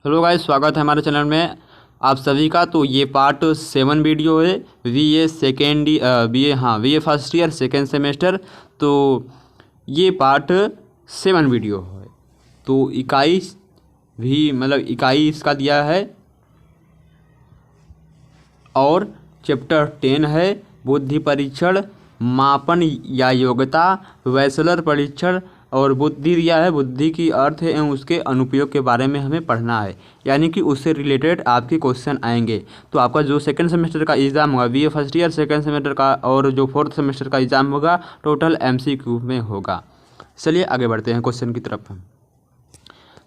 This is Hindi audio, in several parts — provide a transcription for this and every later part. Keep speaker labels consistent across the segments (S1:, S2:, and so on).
S1: हेलो गाइस, स्वागत है हमारे चैनल में आप सभी का। तो ये पार्ट 7 वीडियो है। V A first year second semester. तो ये पार्ट 7 वीडियो है। तो इकाई इसका दिया है और चैप्टर 10 है बुद्धि परीक्षण, मापन या योग्यता, वैशलर परीक्षण और बुद्धि दिया है। बुद्धि की अर्थ एवं उसके अनुप्रयोग के बारे में हमें पढ़ना है, यानी कि उससे रिलेटेड आपके क्वेश्चन आएंगे। तो आपका जो सेकंड सेमेस्टर का एग्ज़ाम होगा BA first year second semester का, और जो फोर्थ सेमेस्टर का एग्ज़ाम होगा टोटल एमसीक्यू में होगा। चलिए आगे बढ़ते हैं क्वेश्चन की तरफ।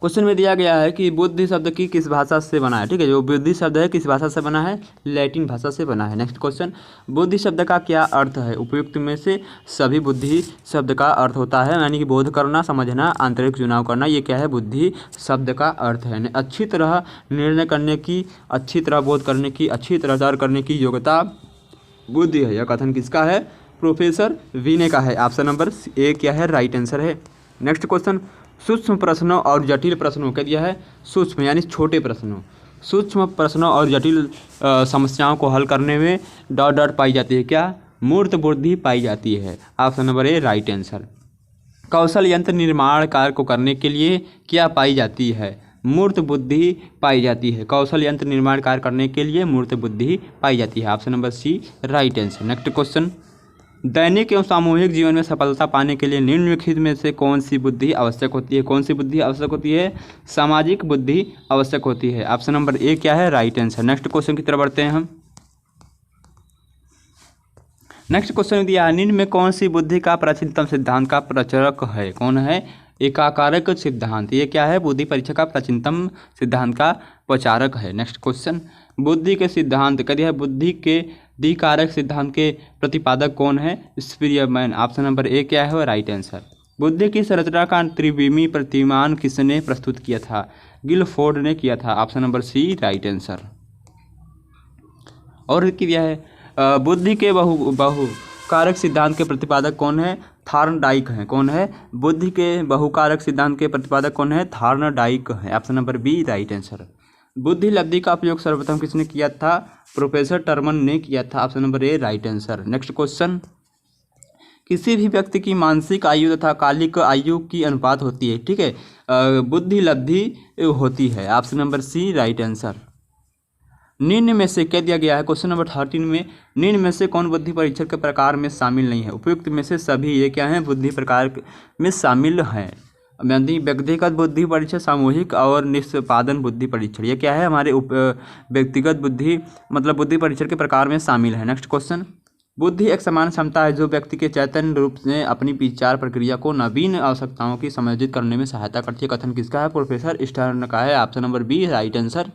S1: क्वेश्चन में दिया गया है कि बुद्धि शब्द की किस भाषा से बना है। ठीक है, जो बुद्धि शब्द है किस भाषा से बना है? लैटिन भाषा से बना है। नेक्स्ट क्वेश्चन, बुद्धि शब्द का क्या अर्थ है? उपयुक्त में से सभी बुद्धि शब्द का अर्थ होता है, यानी कि बोध करना, समझना, आंतरिक चुनाव करना। ये क्या है? बुद्धि शब्द का अर्थ है। अच्छी तरह निर्णय करने की, अच्छी तरह बोध करने की, अच्छी तरह तर्क करने की योग्यता बुद्धि है। यह कथन किसका है? प्रोफेसर वीने का है। ऑप्शन नंबर ए क्या है? राइट आंसर है। नेक्स्ट क्वेश्चन, सूक्ष्म प्रश्नों और जटिल प्रश्नों क्या दिया है? सूक्ष्म यानी छोटे प्रश्नों, सूक्ष्म प्रश्नों और जटिल समस्याओं को हल करने में डॉट डॉट पाई जाती है। क्या? मूर्त बुद्धि पाई जाती है। Option number A right answer. कौशल यंत्र निर्माण कार्य को करने के लिए क्या पाई जाती है? मूर्त बुद्धि पाई जाती है। कौशल यंत्र निर्माण कार्य करने के लिए मूर्त बुद्धि पाई जाती है। Option number C right answer. Next question, दैनिक एवं सामूहिक जीवन में सफलता पाने के लिए निम्नलिखित में से कौन सी बुद्धि आवश्यक होती है? कौन सी बुद्धि आवश्यक होती है? सामाजिक बुद्धि आवश्यक होती है। ऑप्शन नंबर ए क्या है? Right answer. नेक्स्ट क्वेश्चन की तरफ बढ़ते हैं हम। नेक्स्ट क्वेश्चन दिया है, निम्न में कौन सी बुद्धि का प्राचीनतम सिद्धांत का प्रचारक है? कौन है? एकाकारक सिद्धांत। ये क्या है? बुद्धि परीक्षा का प्राचीनतम सिद्धांत का प्रचारक है। नेक्स्ट क्वेश्चन, बुद्धि के सिद्धांत क्या दिया है? बुद्धि के द्विकारक सिद्धांत के प्रतिपादक कौन है? स्पीयरमैन। ऑप्शन नंबर ए क्या है? Right answer. बुद्धि की संरचना का त्रिविमी प्रतिमान किसने प्रस्तुत किया था? गिलफोर्ड ने किया था। Option number C right answer. और क्या है? बुद्धि के बहुकारक सिद्धांत के प्रतिपादक कौन है? थॉर्नडाइक है। कौन है? बुद्धि के बहुकारक सिद्धांत के प्रतिपादक कौन है? थॉर्नडाइक है। Option number B right answer. बुद्धि लब्धि का उपयोग सर्वप्रथम किसने किया था? प्रोफेसर टर्मन ने किया था। Option number A right answer. Next question, किसी भी व्यक्ति की मानसिक आयु तथा कालिक आयु की अनुपात होती है। ठीक है, बुद्धि लब्धि होती है। Option number C right answer. निम्न में से क्या दिया गया है? क्वेश्चन नंबर 13 में, निम्न में से कौन बुद्धि परीक्षण के प्रकार में शामिल नहीं है? उपयुक्त में से सभी ये क्या है? बुद्धि प्रकार में शामिल हैं। व्यक्तिगत बुद्धि परीक्षण, सामूहिक और निष्पादन बुद्धि परीक्षण। ये क्या है? हमारे व्यक्तिगत बुद्धि बुद्धि परीक्षण के प्रकार में शामिल है। नेक्स्ट क्वेश्चन, बुद्धि एक समान क्षमता है जो व्यक्ति के चैतन्य रूप से अपनी विचार प्रक्रिया को नवीन आवश्यकताओं की समायोजित करने में सहायता करती है। कथन किसका है? प्रोफेसर स्टर्न का है। Option number B right answer.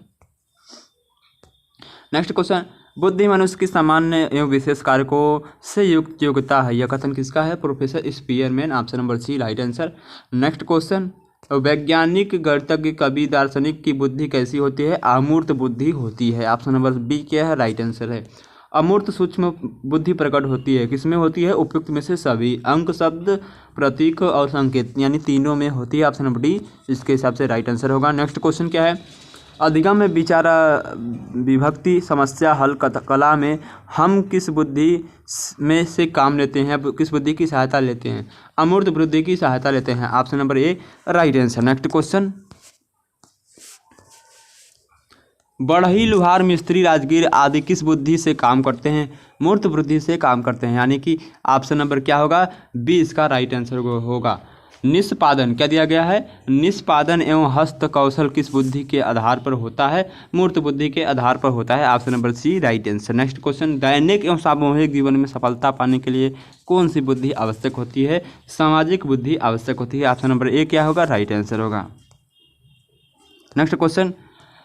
S1: Next question, बुद्धि मनुष्य की सामान्य एवं विशेष कारकों से युक्त योग्यता है। यह कथन किसका है? Professor Spearman. Option number C right answer. Next question, वैज्ञानिक, गणितज्ञ, कवि, दार्शनिक की बुद्धि कैसी होती है? अमूर्त बुद्धि होती है। ऑप्शन नंबर बी क्या है? राइट आंसर है। अमूर्त सूक्ष्म बुद्धि प्रकट होती है। किसमें होती है? उपयुक्त में से सभी। अंक, शब्द, प्रतीक और संकेत यानी तीनों में होती है। ऑप्शन नंबर डी इसके हिसाब से राइट आंसर होगा। नेक्स्ट क्वेश्चन क्या है? अधिगम में विचारा विभक्ति समस्या हल कला में हम किस बुद्धि में से काम लेते हैं? किस बुद्धि की सहायता लेते हैं? अमूर्त बुद्धि की सहायता लेते हैं। Option number A right answer. Next question, बढ़ई, लुहार, मिस्त्री, राजगीर आदि किस बुद्धि से काम करते हैं? मूर्त बुद्धि से काम करते हैं, यानी कि ऑप्शन नंबर क्या होगा? बी इसका राइट आंसर होगा। निष्पादन क्या दिया गया है? निष्पादन एवं हस्त कौशल किस बुद्धि के आधार पर होता है? मूर्त बुद्धि के आधार पर होता है। Option number C right answer. Next question, दैनिक एवं सामूहिक जीवन में सफलता पाने के लिए कौन सी बुद्धि आवश्यक होती है? सामाजिक बुद्धि आवश्यक होती है। ऑप्शन नंबर ए क्या होगा? राइट आंसर होगा। नेक्स्ट क्वेश्चन,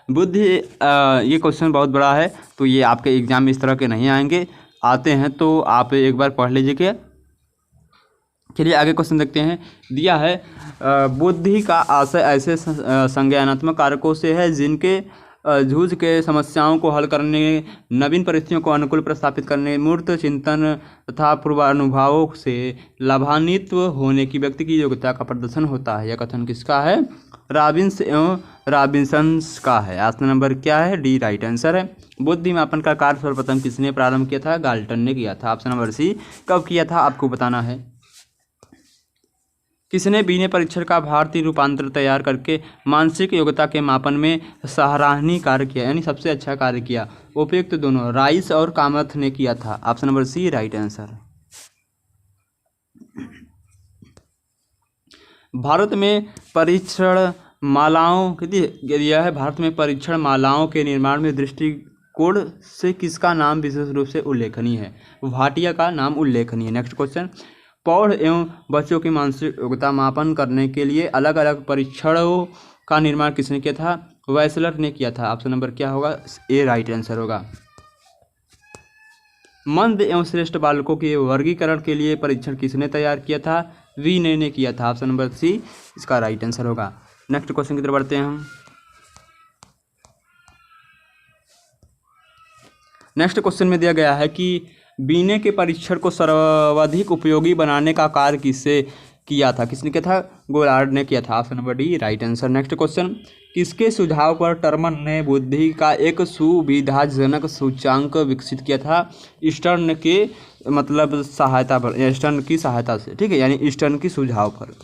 S1: बुद्धि ये क्वेश्चन बहुत बड़ा है, तो ये आपके एग्जाम में इस तरह के नहीं आएंगे। आते हैं तो आप एक बार पढ़ लीजिए। चलिए आगे क्वेश्चन देखते हैं। दिया है, बुद्धि का आशय ऐसे संज्ञानात्मक कारकों से है जिनके जूझ के समस्याओं को हल करने, नवीन परिस्थितियों को अनुकूल प्रस्थापित करने, मूर्त चिंतन तथा पूर्वानुभवों से लाभान्वित होने की व्यक्ति की योग्यता का प्रदर्शन होता है। यह कथन किसका है? रॉबिन्स एवं रॉबिन्सन्स का है। ऑप्शन नंबर क्या है? डी राइट आंसर है। बुद्धि मापन का कार्य सर्वप्रथम किसने प्रारंभ किया था? गाल्टन ने किया था। Option number C. कब किया था आपको बताना है। किसने बीने परीक्षण का भारतीय रूपांतर तैयार करके मानसिक योग्यता के मापन में सराहनीय कार्य किया, यानी सबसे अच्छा कार्य किया? उपयुक्त दोनों राइस और कामथ ने किया था। Option number C right answer. Bharat में परीक्षण मालाओं दिया है। भारत में परीक्षण मालाओं के निर्माण में दृष्टिकोण से किसका नाम विशेष रूप से उल्लेखनीय है? भाटिया का नाम उल्लेखनीय है। नेक्स्ट क्वेश्चन, प्रौढ़ एवं बच्चों की मानसिक योग्यता मापन करने के लिए अलग अलग परीक्षणों का निर्माण किसने किया था? वेसलर ने किया था। ऑप्शन नंबर क्या होगा? ए राइट आंसर होगा। मंद एवं श्रेष्ठ बालकों के वर्गीकरण के लिए परीक्षण किसने तैयार किया था? वीने ने किया था। ऑप्शन नंबर सी इसका राइट आंसर होगा। नेक्स्ट क्वेश्चन की तरफ बढ़ते हैं हम। नेक्स्ट क्वेश्चन में दिया गया है कि बीने के परीक्षण को सर्वाधिक उपयोगी बनाने का कार्य किससे किया था? किसने किया था? गोलार्ड ने किया था। Option number D right answer. Next question, किसके सुझाव पर टर्मन ने बुद्धि का एक सुविधाजनक सूचांक विकसित किया था? ईस्टर्न के मतलब सहायता पर, ईस्टर्न की सहायता से, ठीक है, यानी ईस्टर्न की सुझाव पर।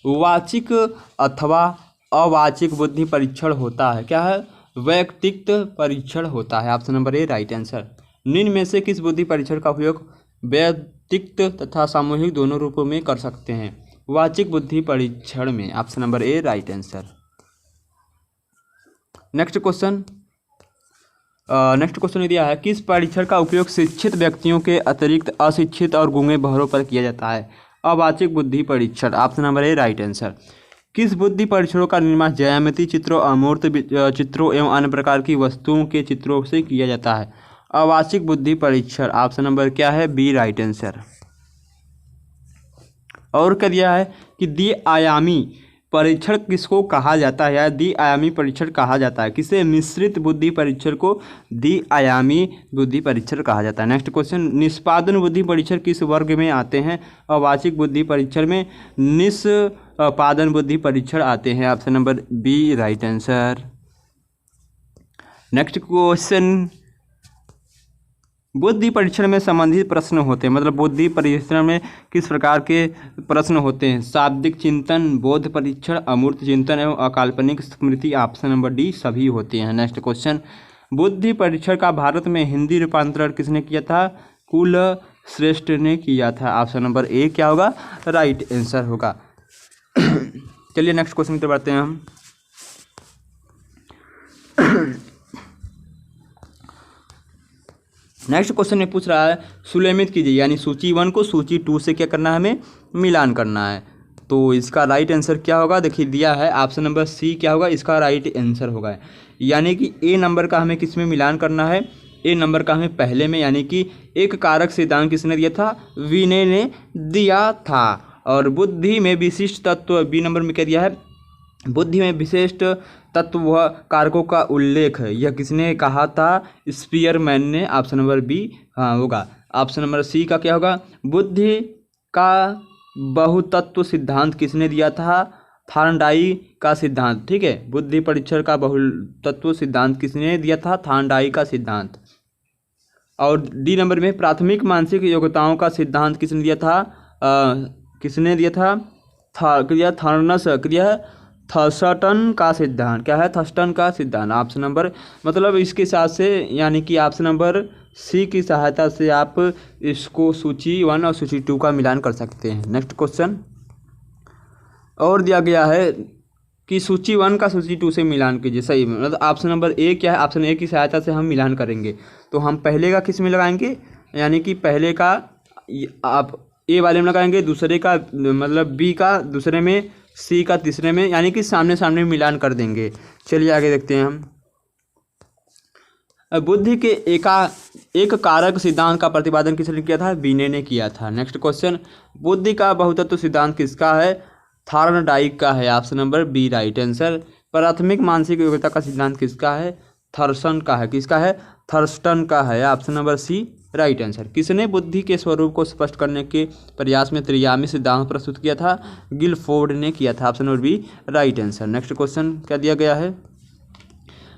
S1: वाचिक अथवा अवाचिक बुद्धि परीक्षण होता है, क्या है? वैयक्तिक परीक्षण होता है। Option number A right answer. निम्न में से किस बुद्धि परीक्षण का उपयोग वैयक्तिक तथा सामूहिक दोनों रूपों में कर सकते हैं? वाचिक बुद्धि परीक्षण में। Option number A right answer. Next question दिया है, किस परीक्षण का उपयोग शिक्षित व्यक्तियों के अतिरिक्त अशिक्षित और गूंगे बहरों पर किया जाता है? अवाचिक बुद्धि परीक्षण। Option number A right answer. किस बुद्धि परीक्षणों का निर्माण ज्यामिति चित्रों, अमूर्त चित्रों एवं अन्य प्रकार की वस्तुओं के चित्रों से किया जाता है? अवाचिक बुद्धि परीक्षण। ऑप्शन नंबर क्या है? B right answer. और क्या दिया है कि द्विआयामी परीक्षण किसको कहा जाता है या द्विआयामी परीक्षण कहा जाता है? किसे? मिश्रित बुद्धि परीक्षण को द्विआयामी बुद्धि परीक्षण कहा जाता है। नेक्स्ट क्वेश्चन, निष्पादन बुद्धि परीक्षण किस वर्ग में आते हैं? अवाचिक बुद्धि परीक्षण में निष्पादन बुद्धि परीक्षण आते हैं। Option number B right answer. Next question, बुद्धि परीक्षण में संबंधित प्रश्न होते हैं, मतलब बुद्धि परीक्षण में किस प्रकार के प्रश्न होते हैं? शाब्दिक चिंतन, बोध परीक्षण, अमूर्त चिंतन एवं अकाल्पनिक स्मृति। ऑप्शन नंबर डी सभी होते हैं। नेक्स्ट क्वेश्चन, बुद्धि परीक्षण का भारत में हिंदी रूपांतरण किसने किया था? कुलश्रेष्ठ ने किया था। ऑप्शन नंबर ए क्या होगा? राइट आंसर होगा। चलिए नेक्स्ट क्वेश्चन की तरफ बढ़ते हैं हम। नेक्स्ट क्वेश्चन में पूछ रहा है, सुलेमित कीजिए, यानी सूची 1 को सूची 2 से क्या करना है? हमें मिलान करना है। तो इसका राइट आंसर क्या होगा? देखिए दिया है ऑप्शन नंबर सी क्या होगा? इसका राइट आंसर होगा। यानी कि ए नंबर का हमें किस में मिलान करना है? ए नंबर का हमें पहले में, यानी कि एक कारक सिद्धांत किसने दिया था? विनय ने दिया था। और बुद्धि में विशिष्ट तत्व बी नंबर में क्या दिया है? बुद्धि में विशिष्ट तत्व व कारकों का उल्लेख है, यह किसने कहा था? स्पीयरमैन ने। ऑप्शन नंबर बी हाँ होगा। ऑप्शन नंबर सी का क्या होगा? बुद्धि का बहुतत्व सिद्धांत किसने दिया था? थार्नडाइक का सिद्धांत, ठीक है। बुद्धि परीक्षण का बहुतत्व सिद्धांत किसने दिया था? थार्नडाइक का सिद्धांत। और डी नंबर में प्राथमिक मानसिक योग्यताओं का सिद्धांत किसने दिया था? किसने दिया था? थर्स्टन का सिद्धांत। क्या है? थर्स्टन का सिद्धांत। ऑप्शन नंबर मतलब इसके साथ से, यानी कि ऑप्शन नंबर सी की सहायता से आप इसको सूची 1 और सूची 2 का मिलान कर सकते हैं। नेक्स्ट क्वेश्चन और दिया गया है कि सूची 1 का सूची 2 से मिलान कीजिए। सही मतलब ऑप्शन नंबर ए क्या है? ऑप्शन ए की सहायता से हम मिलान करेंगे। तो हम पहले का किस में लगाएंगे? यानी कि पहले का आप ए वाले में लगाएंगे, दूसरे का मतलब बी का दूसरे में, सी का तीसरे में, यानी कि सामने सामने मिलान कर देंगे। चलिए आगे देखते हैं हम। बुद्धि के एक कारक सिद्धांत का प्रतिपादन किसने किया था? विनय ने किया था। नेक्स्ट क्वेश्चन, बुद्धि का बहुतत्व सिद्धांत किसका है? थार्नडाइक का है। Option number B right answer. प्राथमिक मानसिक योग्यता का सिद्धांत किसका है? थर्स्टन का है। किसका है? थर्स्टन का है। Option number C right answer. किसने बुद्धि के स्वरूप को स्पष्ट करने के प्रयास में त्रियामी सिद्धांत प्रस्तुत किया था? गिलफोर्ड ने किया था। Option number B right answer. Next question क्या दिया गया है?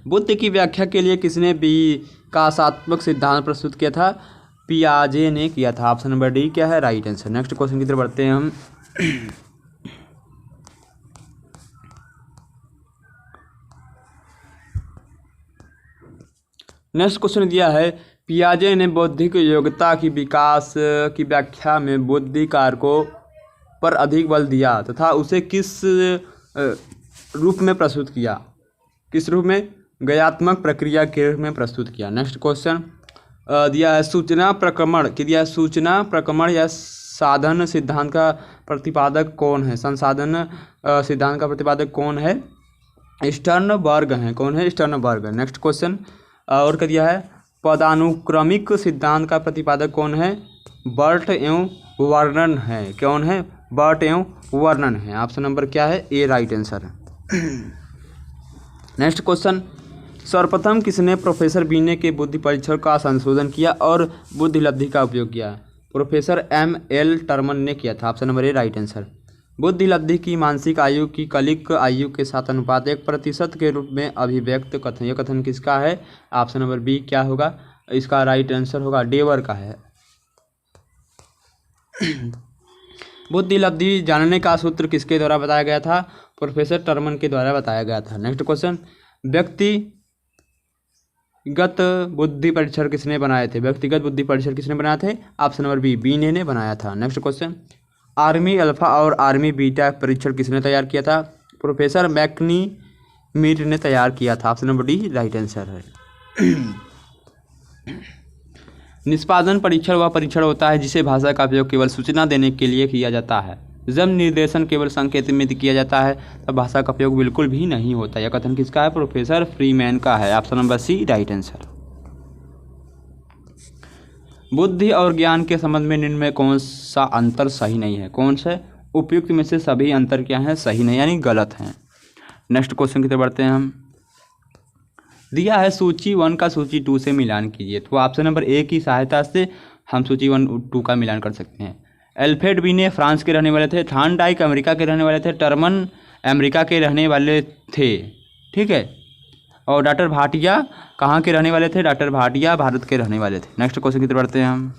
S1: बुद्ध की व्याख्या के लिए किसने विकासात्मक सिद्धांत प्रस्तुत किया था? पियाजे ने किया था। ऑप्शन नंबर डी क्या है? Right answer. नेक्स्ट क्वेश्चन की तरफ बढ़ते हैं हम। नेक्स्ट क्वेश्चन दिया है, पियाजे ने बौद्धिक योग्यता की विकास की व्याख्या में बुद्धि कारकों पर अधिक बल दिया तथा उसे किस रूप में प्रस्तुत किया? किस रूप में? गयात्मक प्रक्रिया के रूप में प्रस्तुत किया। नेक्स्ट क्वेश्चन दिया है, सूचना प्रक्रमण कि दिया सूचना प्रक्रमण या साधन सिद्धांत का प्रतिपादक कौन है? संसाधन सिद्धांत का प्रतिपादक कौन है? स्टर्नबर्ग हैं। कौन है? स्टर्नबर्ग। नेक्स्ट क्वेश्चन और क्या दिया है, पदानुक्रमिक सिद्धांत का प्रतिपादक कौन है? बर्ट एवं वर्नन है। कौन है? बर्ट एवं वर्नन है। ऑप्शन नंबर क्या है? ए राइट आंसर है। नेक्स्ट क्वेश्चन, सर्वप्रथम किसने प्रोफेसर बीने के बुद्धि परीक्षण का संशोधन किया और बुद्धि लब्धि का उपयोग किया? Professor M L. टर्मन ने किया था। Option number A right answer. बुद्धि लब्धि की मानसिक आयु की कलिक आयु के साथ अनुपात 1% के रूप में अभिव्यक्त कथन, यह कथन किसका है? ऑप्शन नंबर बी क्या होगा? इसका राइट आंसर होगा डेवर का है। बुद्धि लब्धि जानने का सूत्र किसके द्वारा बताया गया था? प्रोफेसर टर्मन के द्वारा बताया गया था। नेक्स्ट क्वेश्चन, व्यक्तिगत बुद्धि परीक्षण किसने बनाए थे? व्यक्तिगत बुद्धि परीक्षण किसने बनाए थे? ऑप्शन नंबर बी बीने ने बनाया था। नेक्स्ट क्वेश्चन, आर्मी अल्फा और आर्मी बीटा परीक्षण किसने तैयार किया था? प्रोफेसर मैकनीमीट ने तैयार किया था। Option number D right answer है। निष्पादन परीक्षण वह परीक्षण होता है जिसे भाषा का उपयोग केवल सूचना देने के लिए किया जाता है। जब निर्देशन केवल संकेत में किया जाता है तब भाषा का उपयोग बिल्कुल भी नहीं होता। यह कथन किसका है? प्रोफेसर फ्रीमैन का है। Option number C right answer. बुद्धि और ज्ञान के संबंध में निम्न में कौन सा अंतर सही नहीं है? कौन से उपयुक्त में से सभी अंतर क्या है? सही नहीं यानी गलत हैं। नेक्स्ट क्वेश्चन की तरफ बढ़ते हैं हम। दिया है सूची 1 का सूची 2 से मिलान कीजिए। तो ऑप्शन नंबर ए की सहायता से हम सूची 1-2 का मिलान कर सकते हैं। एल्फ्रेड बीने फ्रांस के रहने वाले थे। थॉर्नडाइक अमेरिका के रहने वाले थे। टर्मन अमेरिका के रहने वाले थे। ठीक है। और डॉक्टर भाटिया कहाँ के रहने वाले थे? डॉक्टर भाटिया भारत के रहने वाले थे। नेक्स्ट क्वेश्चन की तरफ बढ़ते हैं हम।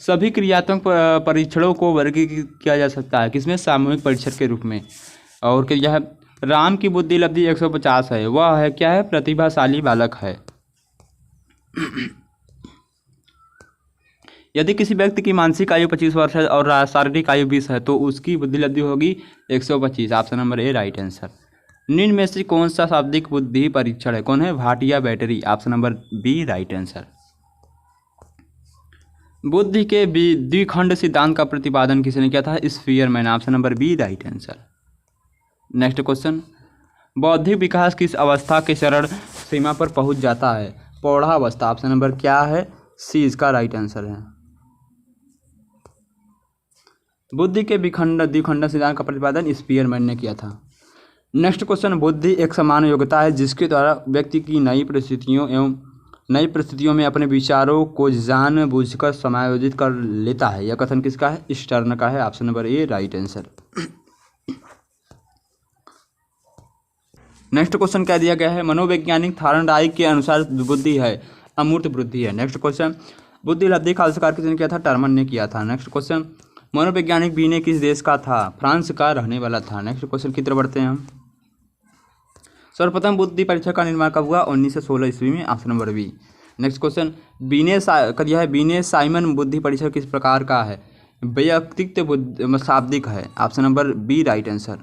S1: सभी क्रियात्मक परीक्षणों को वर्गीकृत किया जा सकता है किसमें? सामूहिक परीक्षण के रूप में। और क्या है? राम की बुद्धि लब्धि 150 है। वह है क्या है? प्रतिभाशाली बालक है। यदि किसी व्यक्ति की मानसिक आयु 25 वर्ष है और शारीरिक आयु 20 है तो उसकी बुद्धि लब्धि होगी 125। Option number A right answer. निम्न में से कौन सा शाब्दिक बुद्धि परीक्षण है? कौन है? Bhatia battery. Option number B right answer. बुद्धि के द्विखंड सिद्धांत का प्रतिपादन किसने किया था? Spearman. Option number B right answer. Next question, बौद्धिक विकास किस अवस्था के चरण सीमा पर पहुंच जाता है? प्रौढ़ावस्था। ऑप्शन नंबर क्या है? सी इसका राइट आंसर है। बुद्धि के द्विखंड सिद्धांत का प्रतिपादन स्पीयरमैन ने किया था। नेक्स्ट क्वेश्चन, बुद्धि एक समान योग्यता है जिसके द्वारा व्यक्ति की नई परिस्थितियों में अपने विचारों को जानबूझकर समायोजित कर लेता है। यह कथन किसका है? स्टर्न का है। Option number A right answer. Next question क्या दिया गया है? मनोवैज्ञानिक थॉर्नडाइक के अनुसार बुद्धि है अमूर्त बुद्धि है। नेक्स्ट क्वेश्चन, बुद्धि लब्धि का आविष्कार किसने किया था? टर्मन ने किया था। नेक्स्ट क्वेश्चन, मनोवैज्ञानिक बीने किस देश का था? फ्रांस का रहने वाला था। नेक्स्ट क्वेश्चन की तरफ बढ़ते हैं हम। सर्वप्रथम बुद्धि परीक्षण का निर्माण कब हुआ? 1916 ईस्वी में। Option number B. Next question, Binet Simon बुद्धि परीक्षण किस प्रकार का है? वैयक्तिक शाब्दिक है। Option number B right answer.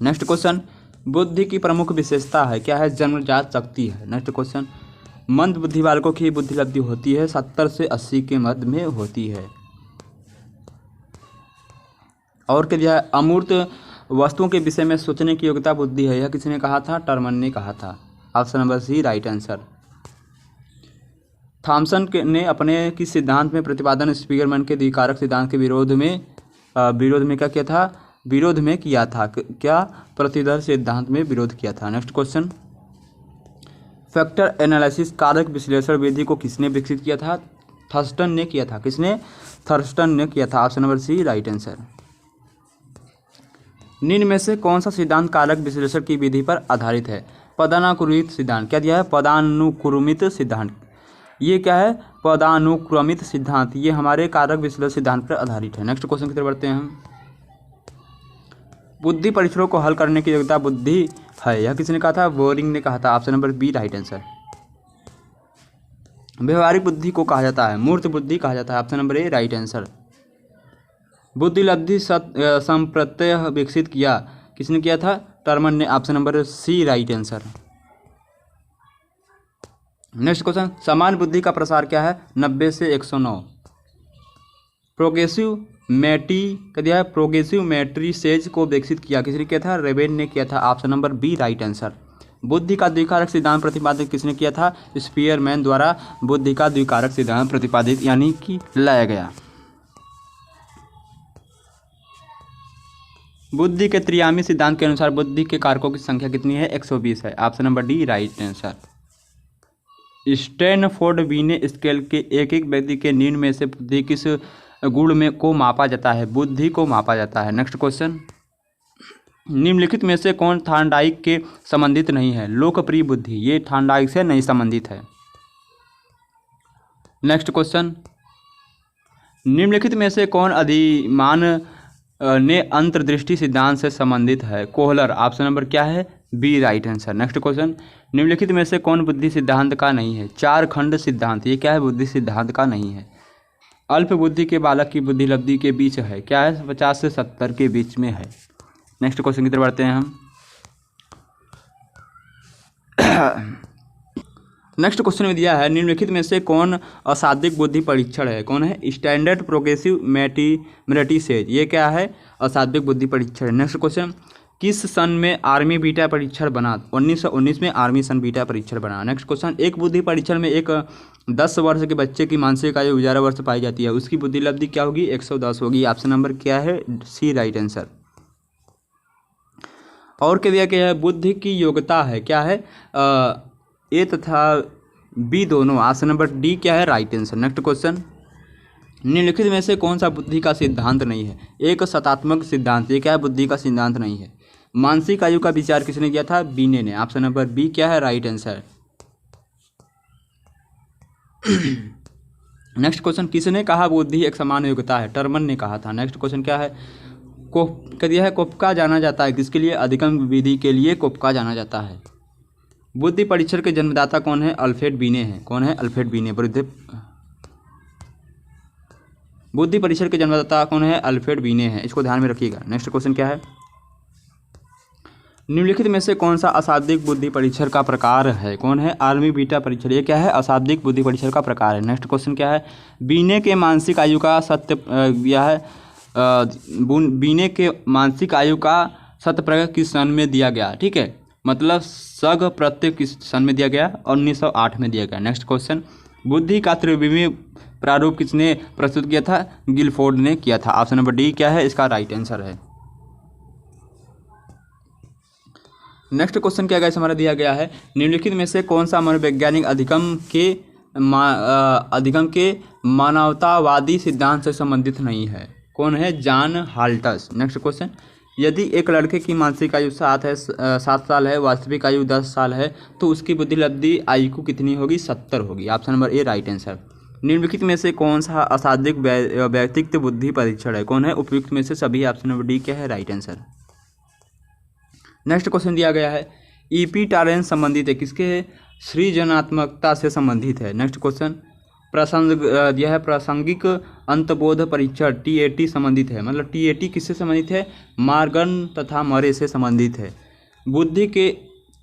S1: Next question, बुद्धि की प्रमुख विशेषता है क्या है? जन्मजात शक्ति है। नेक्स्ट क्वेश्चन, मंद बुद्धि बालकों की बुद्धि लब्धि होती है 70 से 80 के मध्य में होती है। और क्या है? अमूर्त वस्तुओं के विषय में सोचने की योग्यता बुद्धि है। यह किसने कहा था? टर्मन ने कहा था। Option number C right answer. Thomson ने अपने किस सिद्धांत में प्रतिपादन स्पीयरमैन के द्विकारक सिद्धांत के विरोध में क्या किया था? विरोध में किया था? क्या प्रतिदर सिद्धांत में विरोध किया था? नेक्स्ट क्वेश्चन, फैक्टर एनालिसिस कारक विश्लेषण विधि को किसने विकसित किया था? थर्स्टन ने किया था। किसने? थर्स्टन ने किया था। Option number C right answer. निम्न में से कौन सा सिद्धांत कारक विश्लेषण की विधि पर आधारित है? पदानुक्रमित सिद्धांत। क्या दिया है? पदानुक्रमित सिद्धांत। ये क्या है? पदानुक्रमित सिद्धांत। ये हमारे कारक विश्लेषण सिद्धांत पर आधारित है। नेक्स्ट क्वेश्चन की तरफ बढ़ते हैं हम। बुद्धि परीक्षणों को हल करने की योग्यता बुद्धि है, यह किसने कहा था? बोरिंग ने कहा था। Option number B right answer. व्यवहारिक बुद्धि को कहा जाता है, मूर्त बुद्धि कहा जाता है। Option number A right answer. बुद्धिलब्धि संप्रत्यय विकसित किया, किसने किया था? टर्मन ने। Option number C right answer. Next question, समान बुद्धि का प्रसार क्या है? 90 से 109। प्रोग्रेसिव मैट्रिसेज को विकसित किया, किसने किया था? रेबेन ने किया था। Option number B right answer. बुद्धि का द्विकारक सिद्धांत प्रतिपादित किसने किया था? स्पीयरमैन द्वारा बुद्धि का द्विकारक सिद्धांत प्रतिपादित यानी कि लाया गया। बुद्धि के त्रियामी सिद्धांत के अनुसार बुद्धि के कारकों की संख्या कितनी है? 120 है। Option number D right answer. Stanford वीने स्केल के एक एक व्यक्ति के निम्न में से बुद्धि किस गुण में को मापा जाता है? बुद्धि को मापा जाता है। नेक्स्ट क्वेश्चन, निम्नलिखित में से कौन थार्नडाइक के संबंधित नहीं है? लोकप्रिय बुद्धि, ये थार्नडाइक से नहीं संबंधित है। नेक्स्ट क्वेश्चन, निम्नलिखित में से कौन अधिमान ने अंतर्दृष्टि सिद्धांत से संबंधित है? कोहलर। ऑप्शन नंबर क्या है? B right answer. Next question, निम्नलिखित में से कौन बुद्धि सिद्धांत का नहीं है? चार खंड सिद्धांत, ये क्या है? बुद्धि सिद्धांत का नहीं है। अल्प बुद्धि के बालक की बुद्धि लब्धि के बीच है, क्या है? 50 से 70 के बीच में है। नेक्स्ट क्वेश्चन की तरफ बढ़ते हैं हम। नेक्स्ट क्वेश्चन में दिया है, निम्नलिखित में से कौन अशाब्दिक बुद्धि परीक्षण है? कौन है? स्टैंडर्ड प्रोग्रेसिव मैट्रिसेज, ये क्या है? अशाब्दिक बुद्धि परीक्षण। नेक्स्ट क्वेश्चन, किस सन में आर्मी बीटा परीक्षण बना? 1919 में आर्मी सन बीटा परीक्षण बना। नेक्स्ट क्वेश्चन, एक बुद्धि परीक्षण में एक 10 वर्ष के बच्चे की मानसिक आयु 11 वर्ष पाई जाती है, उसकी बुद्धि लब्धि क्या होगी? 110 होगी। ऑप्शन नंबर क्या है? सी राइट आंसर। और क्या दिया गया है? बुद्धि की योग्यता है, क्या है? ए तथा बी दोनों। ऑप्शन नंबर डी क्या है? Right answer. नेक्स्ट क्वेश्चन, निम्नलिखित में से कौन सा बुद्धि का सिद्धांत नहीं है? एक सतात्मक सिद्धांत, ये क्या है? बुद्धि का सिद्धांत नहीं है। मानसिक आयु का विचार किसने किया था? बीने ने। ऑप्शन नंबर बी क्या है? Right answer. नेक्स्ट क्वेश्चन, किसने कहा बुद्धि एक समान योग्यता है? टर्मन ने कहा था। नेक्स्ट क्वेश्चन क्या है? कह दिया है कोपका जाना जाता है, किसके लिए? अधिगम विधि के लिए कोपका जाना जाता है। बुद्धि परीक्षण के जन्मदाता कौन है? अल्फ्रेड बीने हैं। कौन है? अल्फ्रेड बीने। बुद्धि परीक्षण के जन्मदाता कौन है? अल्फ्रेड बीने हैं, इसको ध्यान में रखिएगा। नेक्स्ट क्वेश्चन क्या है? निम्नलिखित में से कौन सा अशाब्दिक बुद्धि परीक्षण का प्रकार है? कौन है? आर्मी बीटा परीक्षण, ये क्या है? अशाब्दिक बुद्धि परीक्षण का प्रकार है। नेक्स्ट क्वेश्चन क्या है? बीने के मानसिक आयु का यह है बीने के मानसिक आयु का शतप्रज्ञ किस सन में दिया गया? ठीक है, मतलब सग प्रत्यय किस सन में दिया गया? 1908 में दिया गया। नेक्स्ट क्वेश्चन, बुद्धि का त्रिविमीय प्रारूप किसने प्रस्तुत किया था? गिलफोर्ड ने किया था। ऑप्शन नंबर डी क्या है? इसका राइट आंसर है। नेक्स्ट क्वेश्चन क्या गाइस हमारा दिया गया है, निम्नलिखित में से कौन सा मनोवैज्ञानिक अधिगम के मानवतावादी सिद्धांत से संबंधित नहीं है? कौन है? जॉन हाल्टस। नेक्स्ट क्वेश्चन, यदि एक लड़के की मानसिक आयु 7 साल है, वास्तविक आयु 10 साल है, तो उसकी बुद्धि लब्धि आयु कितनी होगी? 70 होगी। Option number A right answer. निम्नलिखित में से कौन सा अशाब्दिक व्यक्तित्व बुद्धि परीक्षण है? कौन है? उपयुक्त में से सभी। ऑप्शन नंबर डी क्या है? Right answer. नेक्स्ट क्वेश्चन दिया गया है, ईपी टॉलरेंस संबंधित है किसके? सृजनात्मकता से संबंधित है। नेक्स्ट क्वेश्चन, यह प्रासंगिक अंतबोध परीक्षण TAT संबंधित है, मतलब TAT किससे संबंधित है? मार्गन तथा मरे से संबंधित है। बुद्धि के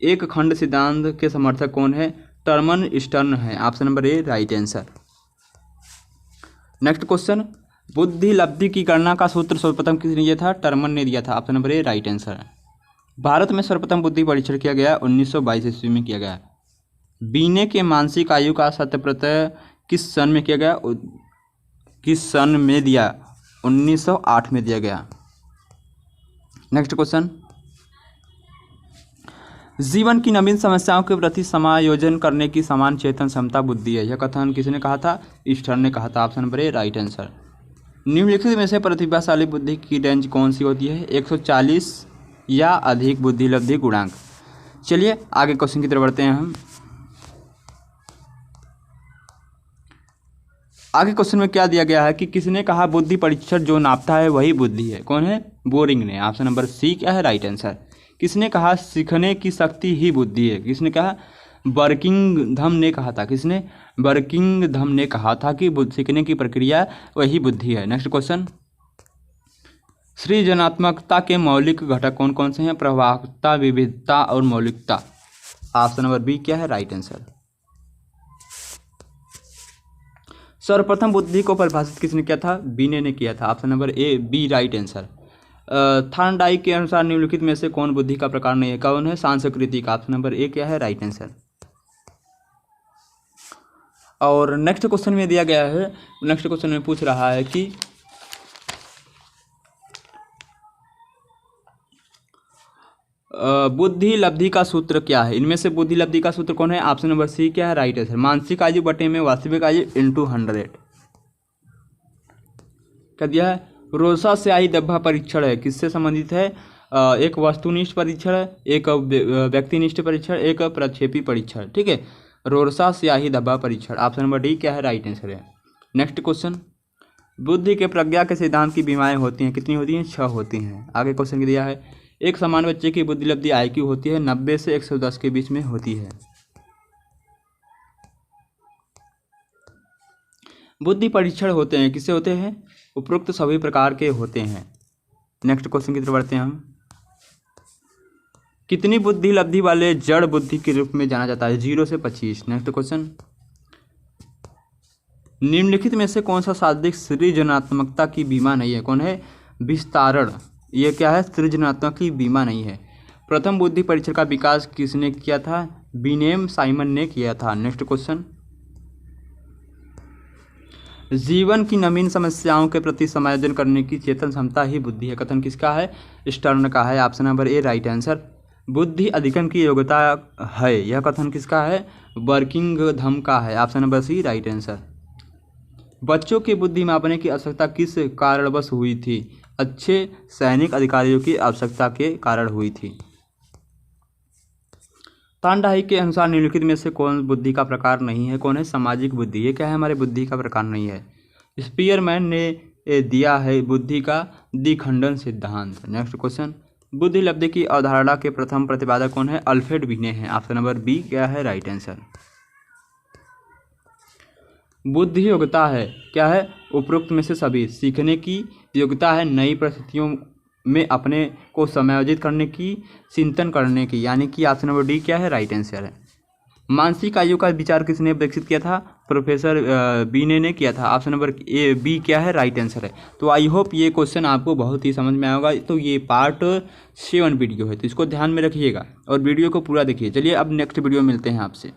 S1: एक खंड सिद्धांत के समर्थक कौन है? टर्मन स्टर्न है। Option number A right answer. Next question, बुद्धि लब्धि की गणना का सूत्र सर्वप्रथम किसने दिया था? टर्मन ने दिया था। Option number A right answer. Bharat में सर्वप्रथम बुद्धि परीक्षण किया गया 1922 ईस्वी में किया गया। बीने के मानसिक आयु का शतप्रत्यय किस सन में किया गया? किस सन में दिया? 1908 में दिया गया। नेक्स्ट क्वेश्चन, जीवन की नवीन समस्याओं के प्रति समायोजन करने की समान चेतन क्षमता बुद्धि है। यह कथन किसने कहा था? स्टर्न ने कहा था। Option number A right answer. निम्नलिखित में से प्रतिभाशाली बुद्धि की रेंज कौन सी होती है? 140 या अधिक बुद्धि लब्धि गुणांक। चलिए आगे क्वेश्चन की तरफ बढ़ते हैं हम। आगे क्वेश्चन में क्या दिया गया है कि किसने कहा बुद्धि परीक्षण जो नापता है वही बुद्धि है? कौन है? बोरिंग ने। ऑप्शन नंबर सी क्या है? Right answer. किसने कहा सीखने की शक्ति ही बुद्धि है? किसने कहा? बर्किंघम ने कहा था। किसने? बर्किंघम ने कहा था कि सीखने की प्रक्रिया वही बुद्धि है। नेक्स्ट क्वेश्चन, सृजनात्मकता के मौलिक घटक कौन कौन से हैं? प्रभावकता, विविधता और मौलिकता। ऑप्शन नंबर बी क्या है? Right answer. सर्वप्रथम बुद्धि को परिभाषित किसने किया था? बीने ने किया था। Option number A B right answer. Thorndike के अनुसार निम्नलिखित में से कौन बुद्धि का प्रकार नहीं है? कौन है? सांस्कृतिक। ऑप्शन नंबर ए क्या है? Right answer. और नेक्स्ट क्वेश्चन में दिया गया है, नेक्स्ट क्वेश्चन में पूछ रहा है कि बुद्धि लब्धि का सूत्र क्या है? इनमें से बुद्धि लब्धि का सूत्र कौन है? ऑप्शन नंबर सी क्या है? Right answer. मानसिक आयु बटे में वास्तविक आयु इंटू 100। क्या दिया है? रोसा स्याही धब्बा परीक्षण है, किससे संबंधित है? एक वस्तुनिष्ठ परीक्षण, एक व्यक्तिनिष्ठ परीक्षण, एक प्रक्षेपी परीक्षण। ठीक है, रोसा स्याही धब्बा परीक्षण। ऑप्शन नंबर डी क्या है? राइट आंसर है। नेक्स्ट क्वेश्चन, बुद्धि के प्रज्ञा के सिद्धांत की बीमाएं होती हैं, कितनी होती हैं? 6 होती हैं। आगे क्वेश्चन दिया है, एक समान बच्चे की बुद्धि लब्धि IQ होती है 90 से 110 के बीच में होती है। बुद्धि परीक्षण होते हैं, किससे होते हैं? उपरोक्त सभी प्रकार के होते हैं। नेक्स्ट क्वेश्चन की तरफ बढ़ते हैं हम। कितनी बुद्धि लब्धि वाले जड़ बुद्धि के रूप में जाना जाता है? 0 से 25। नेक्स्ट क्वेश्चन, निम्नलिखित में से कौन सा शाब्दिक सृजनात्मकता की बीमा नहीं है? कौन है? विस्तारण। ये क्या है? सृजनात्मक की बीमा नहीं है। प्रथम बुद्धि परीक्षण का विकास किसने किया था? विनेम साइमन ने किया था। नेक्स्ट क्वेश्चन, जीवन की नवीन समस्याओं के प्रति समायोजन करने की चेतन क्षमता ही बुद्धि है। कथन किसका है? स्टर्न का है। Option number A right answer. बुद्धि अधिगम की योग्यता है, यह कथन किसका है? बर्किंघम का है। Option number C right answer. बच्चों की बुद्धि मापने की आवश्यकता किस कारणवश हुई थी? अच्छे सैनिक अधिकारियों की आवश्यकता के कारण हुई थी। थॉर्नडाइक के अनुसार निम्नलिखित में से कौन बुद्धि का प्रकार नहीं है? कौन है? सामाजिक बुद्धि। ये क्या है? हमारे बुद्धि का प्रकार नहीं है। स्पीयरमैन ने दिया है बुद्धि का द्विखंडन सिद्धांत। नेक्स्ट क्वेश्चन, बुद्धि लब्धि की अवधारणा के प्रथम प्रतिपादक कौन है? अल्फ्रेड बीने हैं। ऑप्शन नंबर बी क्या है? Right answer. बुद्धि योग्यता है, क्या है? उपरोक्त में से सभी। सीखने की योग्यता है नई परिस्थितियों में अपने को समायोजित करने की, चिंतन करने की, यानी कि ऑप्शन नंबर डी क्या है? राइट आंसर है। मानसिक आयु का विचार किसने विकसित किया था? प्रोफेसर बीने ने किया था। ऑप्शन नंबर ए बी क्या है? राइट आंसर है। तो आई होप ये क्वेश्चन आपको बहुत ही समझ में आएगा। तो ये पार्ट 7 वीडियो है, तो इसको ध्यान में रखिएगा और वीडियो को पूरा देखिए। चलिए अब नेक्स्ट वीडियो मिलते हैं आपसे।